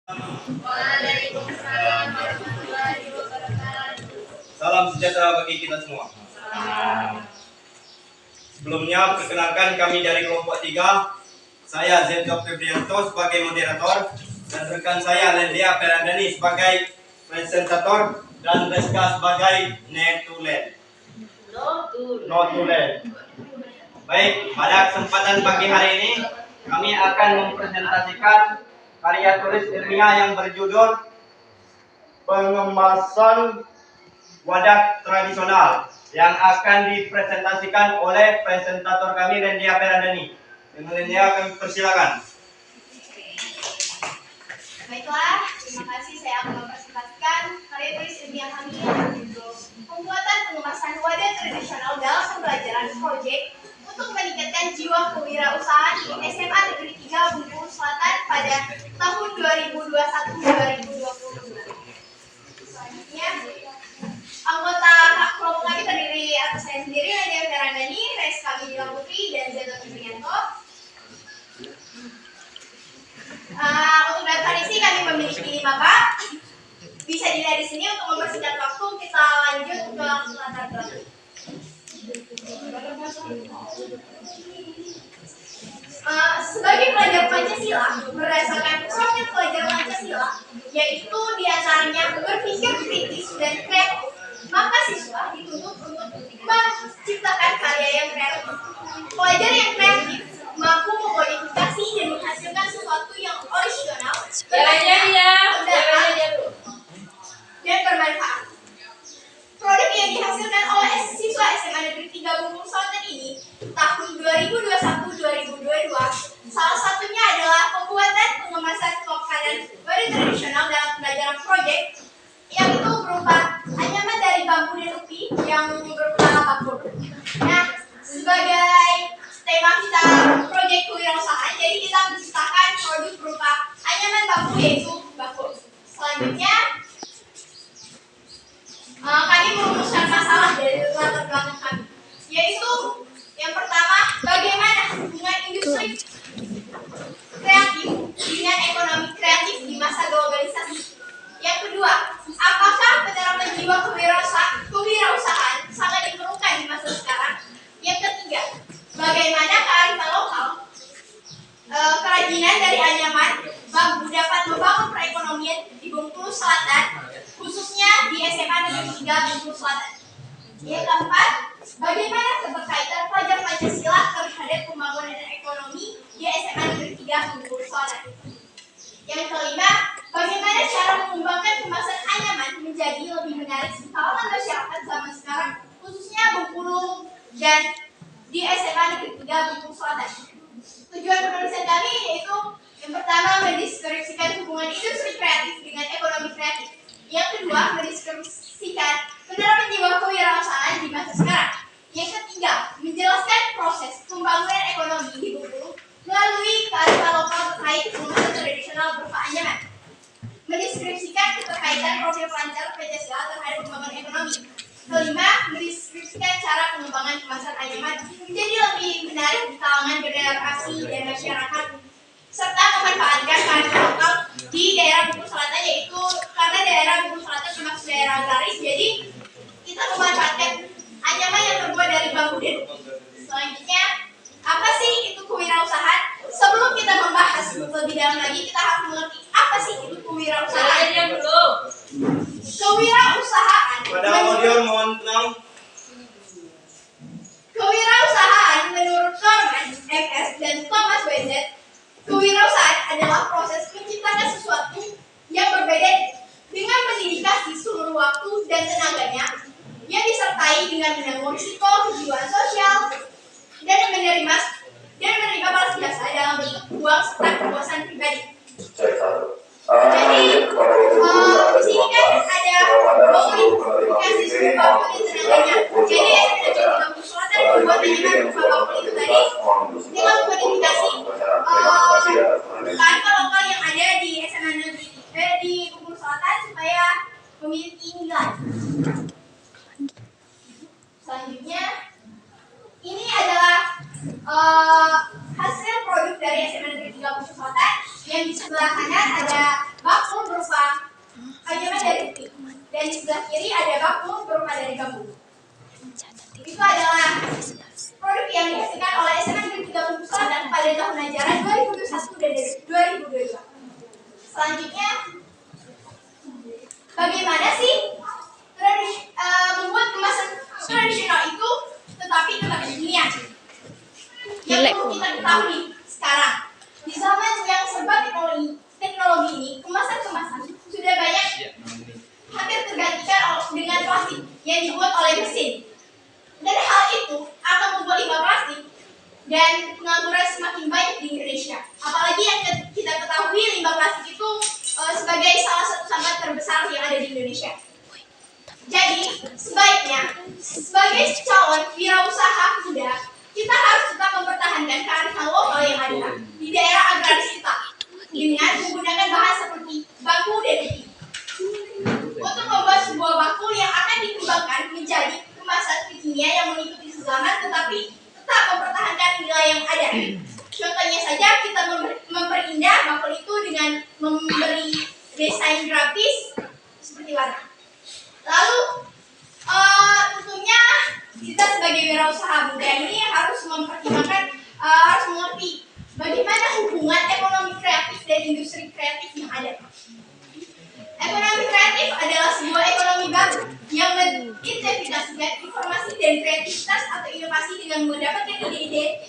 Waalaikumsalam warahmatullahi wabarakatuh. Salam sejahtera bagi kita semua. Sebelumnya, perkenalkan kami dari kelompok 3. Saya Zento Febrianto sebagai moderator dan rekan saya Lendia Perandani sebagai presentator dan Reska sebagai netulen. Notulen. Baik, pada kesempatan pagi hari ini kami akan mempresentasikan karya tulis ilmiah yang berjudul Pengemasan Wadah Tradisional yang akan dipresentasikan oleh presentator kami Lendia Perandani. Dengan Lendia kami persilakan. Baiklah, terima kasih. Saya akan mempresentasikan karya tulis ilmiah kami yang berjudul Pembuatan Pengemasan Wadah Tradisional dalam Pembelajaran Proyek untuk meningkatkan jiwa kewirausahaan di SMA Negeri 3 Bengkulu Selatan pada tahun 2021-2022. Selanjutnya, anggota kelompok kami terdiri atas saya sendiri, Lendia Perandani, Reska Widila Putri, dan Zento Febrianto. Untuk daftar isi kami memiliki 5 bab. Bisa dilihat di sini. Untuk mempersingkat waktu, kita lanjut ke latar belakang. Sebagai pelajar Pancasila, berdasarkan profil pelajar Pancasila, yaitu diantaranya berpikir kritis dan kreatif, maka siswa dituntut untuk menciptakan karya yang kreatif. Pelajar yang kreatif mampu memodifikasi dan menghasilkan sesuatu yang original, dan bermanfaat. Produk yang dihasilkan oleh siswa SMA Negeri 3 Bengkulu Selatan ini tahun 2021-2022 salah satunya adalah pembuatan pengemasan makanan wadah tradisional dalam pembelajaran proyek yang itu berupa anyaman dari bambu dan upi yang berupa bakul. Nah, sebagai tema kita proyek kewirausahaan, jadi kita menciptakan produk berupa anyaman bambu yaitu bakul. Selanjutnya, kami merumuskan masalah dari latar belakang kami, yaitu yang pertama, bagaimana hubungan industri kreatif dengan ekonomi kreatif di masa globalisasi. Yang kedua, apakah penerapan jiwa kewirausahaan sangat diperlukan di masa sekarang. Yang ketiga, bagaimana kearifan lokal, kerajinan dari anyaman bambu dapat membangun perekonomian di Bengkulu Selatan, khususnya di SMA Negeri 3 Bengkulu Selatan. Yang keempat, bagaimana keterkaitan pelajar Pancasila terhadap pembangunan ekonomi di SMA Negeri 3 Bengkulu Selatan. Yang kelima, bagaimana cara mengembangkan kemasan anyaman menjadi lebih menarik di kalangan masyarakat zaman sekarang, khususnya Bengkulu dan di SMA Negeri 3 Bengkulu Selatan. Tujuan penulisan kami yaitu yang pertama, mendeskripsikan hubungan industri kreatif dengan ekonomi kreatif. Yang kedua, mendeskripsikan penerapan jiwa kewirausahaan di masa sekarang. Yang ketiga, menjelaskan proses pembangunan ekonomi di Bengkulu melalui kearifan lokal terkait pengemasan tradisional berupa anyaman. Mendeskripsikan keterkaitan profil pelajar Pancasila terhadap pembangunan ekonomi. Kelima, mendeskripsikan cara pengembangan kemasan anyaman menjadi lebih menarik di kalangan generasi dan masyarakat, serta memanfaatkan kearifan lokal di daerah Bengkulu Selatan, yaitu karena daerah Bengkulu Selatan termasuk daerah agraris, jadi kita memanfaatkan anyaman yang terbuat dari bambu dan upi. Selanjutnya, apa sih itu kewirausahaan? Sebelum kita membahas lebih dalam lagi, kita harus mengerti apa sih itu kewirausahaan. Kewirausahaan. Pada audio mohon tenang. Kewirausahaan menurut Norman MS dan Thomas WZ, kewirausahaan adalah proses menciptakan sesuatu yang berbeda dengan mendedikasi seluruh waktu dan tenaganya, yang disertai dengan menanggung risiko kejiwaan sosial dan menerima balas jasa dalam bentuk uang serta kepuasan pribadi. Jadi di sini kan ada modifikasi suhu bambu dan tenaganya. Jadi SMP Bengkulu Selatan membuat anyaman berupa bambu itu tadi dengan modifikasi kearifan lokal yang ada di SMA Negeri di Bengkulu Selatan supaya memiliki nilai. Selanjutnya, ini adalah hasil produk dari SMA Negeri 3 Bengkulu Selatan. Yang di sebelah kanan ada bak Selanjutnya, bagaimana sih membuat kemasan tradisional itu tetapi tetap kekinian? Yang perlu kita ketahui sekarang, di zaman yang serba teknologi ini, kemasan-kemasan sudah banyak hampir tergantikan dengan plastik yang dibuat oleh mesin. Dan hal itu akan membuat limbah plastik dan pengangguran semakin banyak di Indonesia. Apalagi yang kita ketahui limbah plastik itu sebagai salah satu sampah terbesar yang ada di Indonesia. Jadi, sebaiknya sebagai calon wirausaha muda, kita harus tetap mempertahankan kearifan lokal yang ada di daerah agraris kita dengan menggunakan bahan seperti bambu dan besi. Untuk membuat sebuah bakul yang akan dikembangkan menjadi kemasan kekinian yang mengikuti zaman tetapi tetap mempertahankan nilai yang ada. Contohnya saja kita memperindah bakul itu dengan memberi desain grafis seperti warna. Lalu tentunya kita sebagai wirausaha muda ini harus mempertimbangkan, harus mengerti bagaimana hubungan ekonomi kreatif dan industri kreatif yang ada. Ekonomi kreatif adalah sebuah ekonomi baru yang mengintegrasikan informasi dan kreativitas atau inovasi dengan mendapatkan ide-ide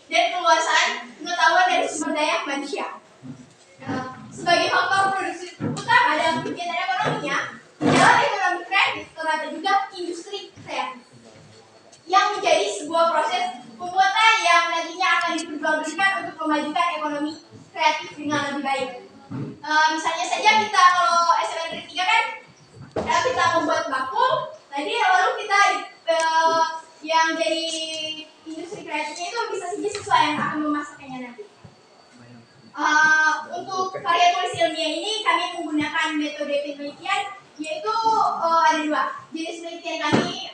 dan keluasan pengetahuan dari sumber daya manusia. Sebagai faktor produksi utama dalam kegiatan ekonominya adalah ekonomi kreatif, terdapat juga industri kreatif yang menjadi sebuah proses pembuatan yang nantinya akan diperjualbelikan untuk memajukan ekonomi kreatif dengan lebih baik. Misalnya saja kita kalau SMN Negeri 3 kan kita membuat bakul, tadi lalu kita yang jadi industri kreatifnya itu bisa saja siswa yang akan memasakkannya nanti. Untuk karya tulis ilmiah ini kami menggunakan metode penelitian, yaitu ada dua jenis penelitian kami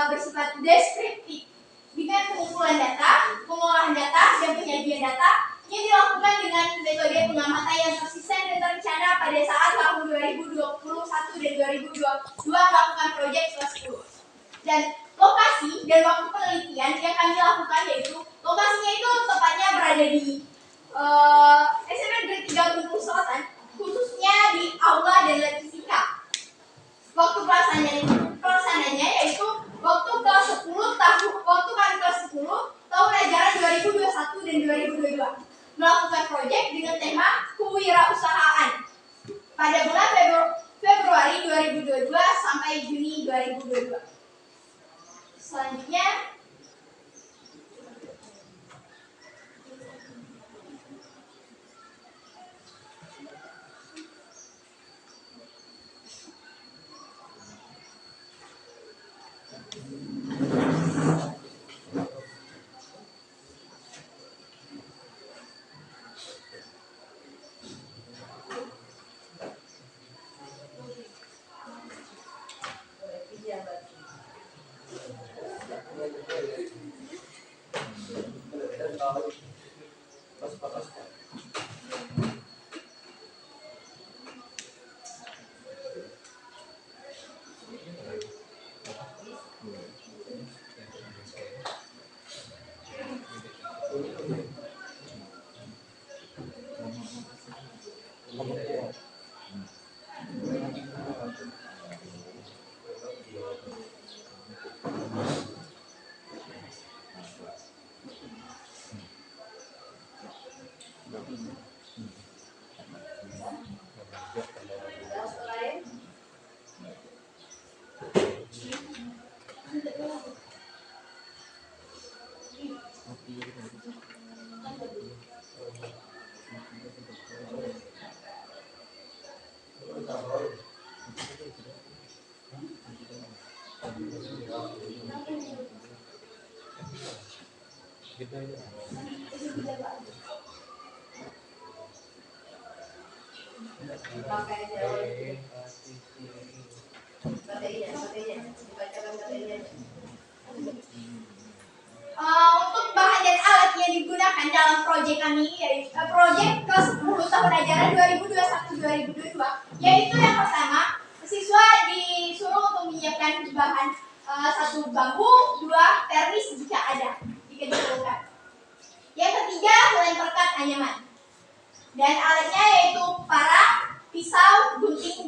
bersifat deskriptif dengan pengumpulan data, pengolahan data, dan penyajian data yang dilakukan dengan metode pengamatan yang konsisten dan terencana pada saat tahun 2021 dan 2022 melakukan proyek kelas 10. Dan lokasi dan waktu penelitian yang kami lakukan yaitu lokasinya itu tepatnya berada di SMN Negeri 3 Bengkulu Selatan, khususnya di Aula dan Fisika. Waktu pelaksananya yaitu waktu kelas 10 waktu kami kelas 10 tahun ajaran 2021 dan 2022 melakukan proyek dengan tema kewirausahaan pada bulan Februari 2022 sampai Juni 2022. Selanjutnya untuk bahan dan alat yang digunakan dalam proyek kami yaitu proyek kelas 10 tahun ajaran 2021-2022, yaitu yang pertama siswa disuruh untuk menyiapkan bahan satu bambu, dua pernis jika ada, jika diperlukan. Yang ketiga lem perekat anyaman dan alatnya yaitu para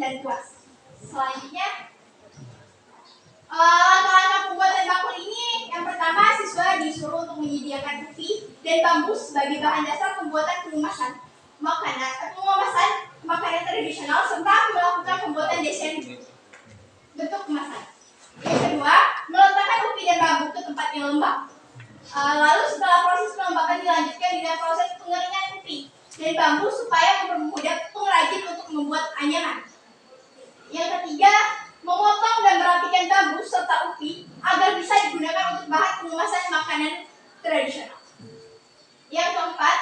dan kelas. Selanjutnya, langkah-langkah pembuatan bakul ini, yang pertama siswa disuruh untuk menyediakan upi dan bambu sebagai bahan dasar pembuatan pengemasan makanan tradisional serta melakukan pembuatan desain bentuk kemasan. Yang kedua, meletakkan upi dan bambu ke tempat yang lembab. Lalu setelah proses pelembapan dilanjutkan dengan proses pengeringan upi dan bambu supaya mempermudah pengrajin untuk membuat anyaman. Yang ketiga, memotong dan merapikan bambu serta upi agar bisa digunakan untuk bahan pengemasan makanan tradisional. Yang keempat,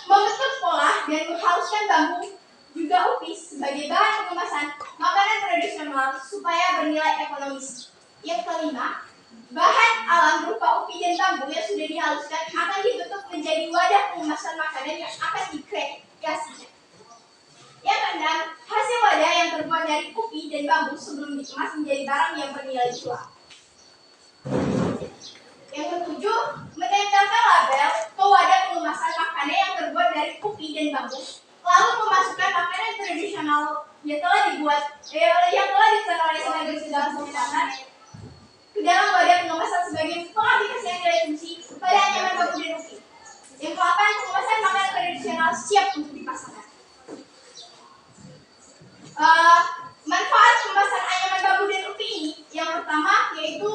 membentuk pola dan menghaluskan bambu juga upi sebagai bahan pengemasan makanan tradisional supaya bernilai ekonomis. Yang kelima, bahan alam berupa upi dan bambu yang sudah dihaluskan akan dibentuk menjadi wadah pengemasan makanan yang akan dikreasikan. Yang keenam, hasil wadah yang terbuat dari upi dan bambu sebelum dikemas menjadi barang yang bernilai jual. Yang ketujuh, menempelkan label ke wadah pengemasan makanan yang terbuat dari upi dan bambu, lalu memasukkan makanan tradisional yang telah ditentukan oleh Sekretaris Jenderal Kesehatan ke dalam wadah pengemasan sebagai pengaplikasian nilai fungsi pada anyaman bambu dan upi. Yang ke-8, pengemasan makanan tradisional siap untuk dipasarkan. Manfaat kemasan anyaman bambu dan upi ini, yang pertama yaitu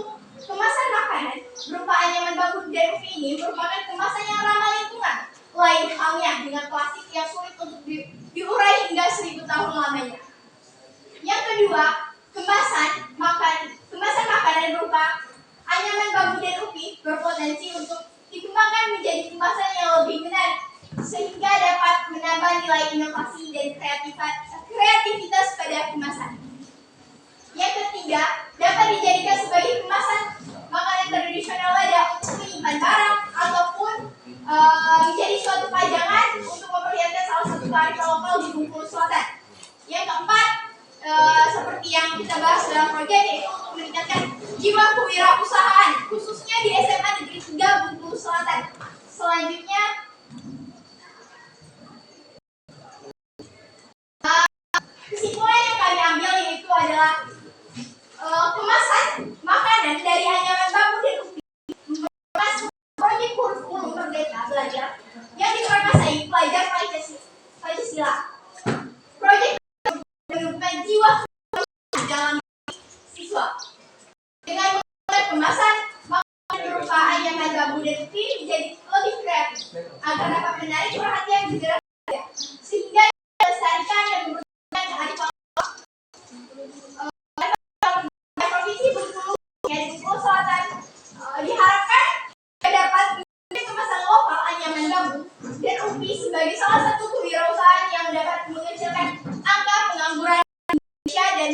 kemasan makanan berupa anyaman bambu dan upi ini merupakan kemasan yang ramah lingkungan, lain halnya dengan plastik yang sulit untuk diurai hingga 1000 tahun lamanya. Yang kedua, kemasan makanan berupa anyaman bambu dan upi berpotensi untuk dikembangkan menjadi kemasan yang lebih menarik sehingga dapat menambah nilai inovasi dan kreativitas pada kemasan. Yang ketiga, dapat dijadikan sebagai kemasan makanan tradisional wadah untuk menyimpan barang ataupun menjadi suatu pajangan untuk memperlihatkan salah satu kearifan lokal di Bengkulu Selatan. Yang keempat, seperti yang kita bahas dalam proyek, yaitu untuk meningkatkan jiwa kewirausahaan khususnya di SMA Negeri 3 Bengkulu Selatan. Selanjutnya, kesimpulan yang kami ambil yaitu adalah kemasan makanan dari anyaman bambu dan upi merupakan proyek kurikulum merdeka belajar yang diprakarsai pelajar Pancasila. Proyek menumbuhkan jiwa dalam siswa dengan menggunakan kemasan makanan berupa anyaman bambu dan upi menjadi lebih kreatif agar dapat menarik perhatian generasi sehingga melestarikan dan mempertahankan kearifan Provinsi Bengkulu yang di Bengkulu Selatan diharapkan dapat menjadi kemasan lokal anyaman bambu dan upi sebagai salah satu kewirausahaan yang dapat mengecilkan angka pengangguran Indonesia dan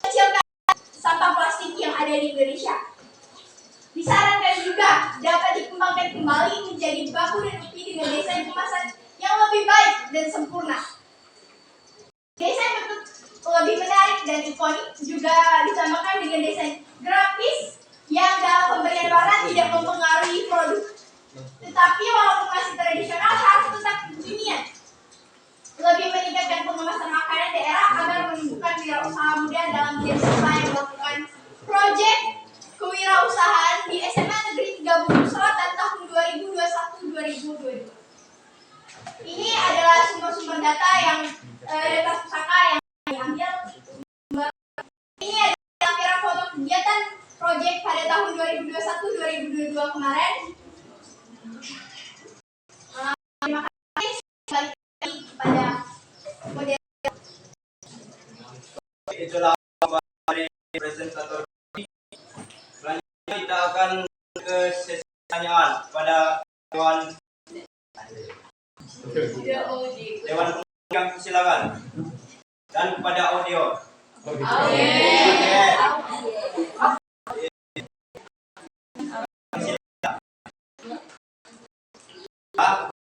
mengecilkan sampah plastik yang ada di Indonesia. Disarankan juga dapat dikembangkan kembali menjadi bambu dan upi dengan desain kemasan yang lebih baik dan sempurna. Desain bentuk lebih menarik dan ikonik juga ditambahkan dengan desain grafis yang dalam pemberian warna tidak mempengaruhi produk. Tetapi walaupun masih tradisional harus tetap kekinian. Lebih meningkatkan pengemasan makanan daerah agar menumbuhkan wirausaha muda dalam bidang usaha yang melakukan proyek kewirausahaan di SMA Negeri 3 Bengkulu Selatan tahun 2021-2022. Ini adalah sumber-sumber data data pusaka yang diambil. Ini adalah lampiran foto kegiatan proyek pada tahun 2021-2022 kemarin. Terima kasih. Balik lagi kepada model. Itulah dari presentator. Selanjutnya kita akan ke sesi pertanyaan pada Dewan Pemilihan, silakan. Dan kepada audio.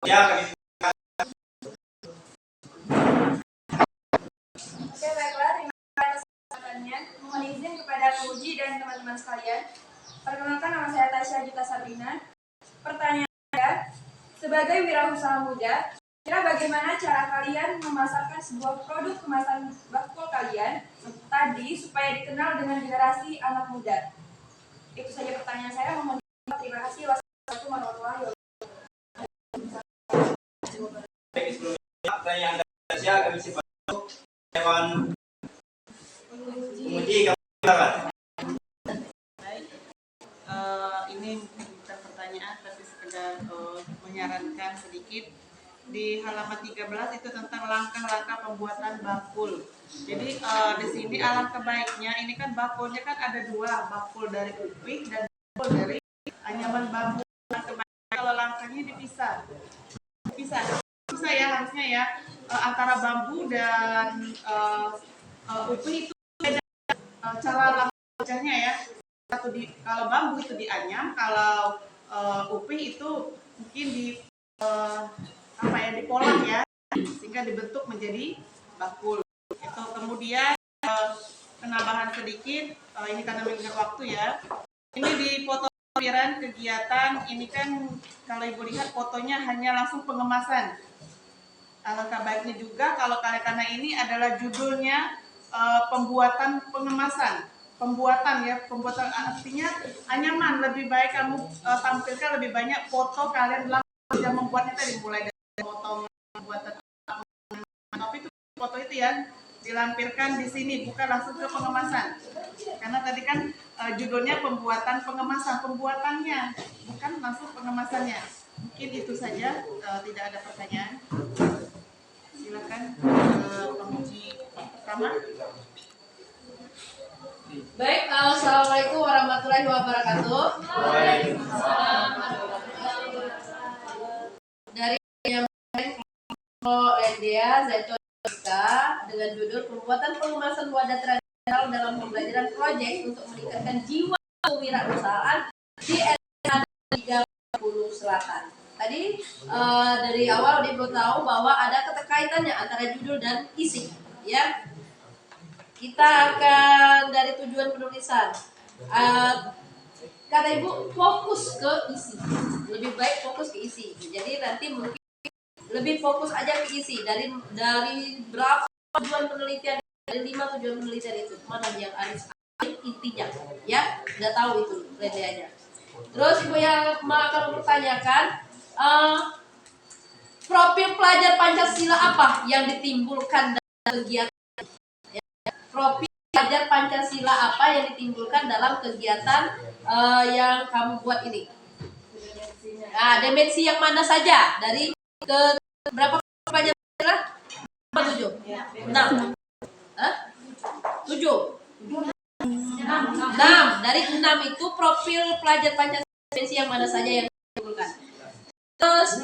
Ya, kami Oke, baiklah, terima kasih atas kesempatannya. Mohon izin kepada penguji dan teman-teman sekalian. Perkenalkan, nama saya Tasya Juta Sabrina. Pertanyaan Anda, sebagai wirausaha muda, Kira bagaimana cara kalian memasarkan sebuah produk kemasan bakul kalian tadi supaya dikenal dengan generasi anak muda? Itu saja pertanyaan saya. Mohon maaf. Terima kasih. Wassalamualaikum warahmatullahi wabarakatuh. Baik, sebelumnya pertanyaan dari saya kami simpan hewan penguji kami silakan. Baik, ini bukan pertanyaan tapi sekedar menyarankan sedikit. Di halaman 13 itu tentang langkah-langkah pembuatan bakul. Jadi di sini alangkah baiknya, ini kan bakulnya kan ada dua, bakul dari upik dan bakul dari anyaman bambu. Alangkah baiknya kalau langkahnya dipisah ya harusnya ya, antara bambu dan upik itu beda cara langkahnya ya. Kalau bambu itu dianyam, kalau upik itu mungkin dipolah ya, sehingga dibentuk menjadi bakul. Itu kemudian penambahan sedikit, ini karena mengingat waktu ya. Ini di foto lampiran kegiatan, ini kan kalau ibu lihat fotonya hanya langsung pengemasan. Alangkah baiknya juga kalau karena ini adalah judulnya pembuatan pengemasan. Pembuatan artinya anyaman, lebih baik kamu tampilkan lebih banyak foto kalian sudah membuatnya tadi, mulai dari potong pembuatan tapi itu foto itu ya dilampirkan di sini, bukan langsung ke pengemasan. Karena tadi kan judulnya pembuatan pengemasan, pembuatannya bukan langsung pengemasannya. Mungkin itu saja, tidak ada pertanyaan. Silakan penguji pertama. Baik, assalamualaikum warahmatullahi wabarakatuh. Dari yang Lendia Zaitun dengan judul pembuatan pengemasan wadah tradisional dalam pembelajaran proyek untuk meningkatkan jiwa kewirausahaan di SMA 30 Selatan. Tadi dari awal dia belum tahu bahwa ada keterkaitannya antara judul dan isi, ya. Kita akan dari tujuan penulisan. Kata ibu fokus ke isi, lebih baik fokus ke isi. Jadi nanti mungkin lebih fokus aja ke isi. Dari berapa tujuan penelitian, dari 5 tujuan penelitian itu mana yang harus intinya, ya udah tahu itu kriteria. Terus ibu yang akan mempertanyakan profil pelajar Pancasila apa yang ditimbulkan dalam kegiatan. Profil pelajar Pancasila apa yang ditimbulkan dalam kegiatan yang kamu buat ini? Nah, dimensi yang mana saja? Dari ke berapa pelajar Pancasila? 7? 6? 7? 6. Dari 6 itu profil pelajar Pancasila dimensi yang mana saja yang ditimbulkan? Terus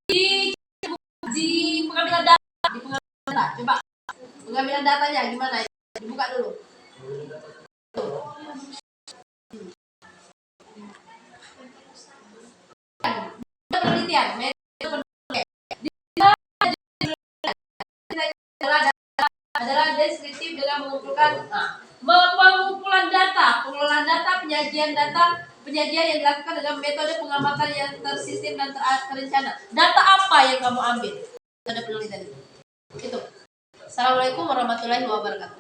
di pengambilan data, coba. Pengambilan datanya gimana? Dibuka dulu. Penelitian, adalah deskriptif dengan mengumpulkan pengumpulan data, pengelolaan data, penyajian yang dilakukan dengan metode pengamatan yang tersistem dan terencana. Data apa yang kamu ambil? Metode penelitian itu. Assalamualaikum warahmatullahi wabarakatuh.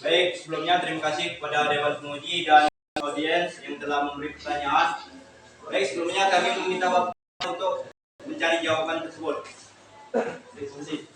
Baik, sebelumnya terima kasih kepada Dewan Penguji dan audiens yang telah memberi pertanyaan. Baik, sebelumnya kami meminta waktu untuk mencari jawaban tersebut. Terima kasih.